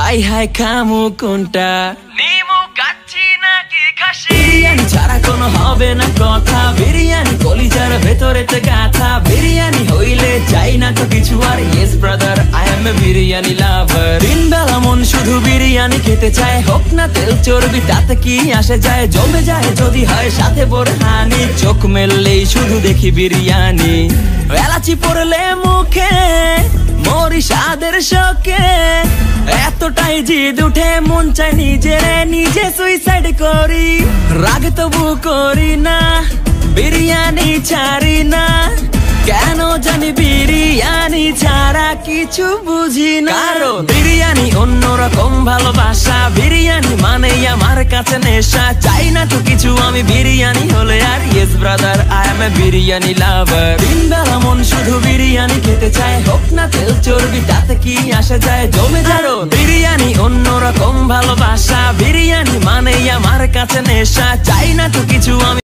High high খামু কোনটা, নিমু কাচ্ছি নাকি খাসি? বিরিয়ানি ছাড়া কোনো হবে না কথা, বিরিয়ানি কলিজার ভেতরেতে গাথা, বিরিয়ানি হইলে চাই না তো কিছু আর। Yes brother, I M A biryani লাভার। দিন বেলা মন শুধু বিরিয়ানি খেতে চায়, হোক না তেল চর্বি তাতে কি আসে যায়, জমে যায় যদি হয় সাথে বোরহানি, চোখ মেললেই শুধু দেখি বিরিয়ানি। এলাচি পড়লে মুখে মরি স্বাদের শোকে, এতটাই জিদ উঠে মন চাই নিজে সুইসাইড করি। রাগ তবু করি না, বিরিয়ানি ছাড়ি না, কেন জানি বিরিয়ানি ছাড়া কিছু বুঝি না। কারণ বিরিয়ানি অন্যরকম ভালোবাসা, বিরিয়ানি মানে আমার কাছে নেশা, চাই না তো কিছু আমি বিরিয়ানি হলে আর। Yes brother, I M A biryani লাভার। দিন বেলা মন শুধু বিরিয়ানি খেতে চায়, হোক না তেল চর্বি তাতে কি আসে যায়, জমে যায়। বিরিয়ানি অন্যরকম ভালোবাসা, বিরিয়ানি মানে আমার কাছে নেশা, চাই না তো কিছু আমি।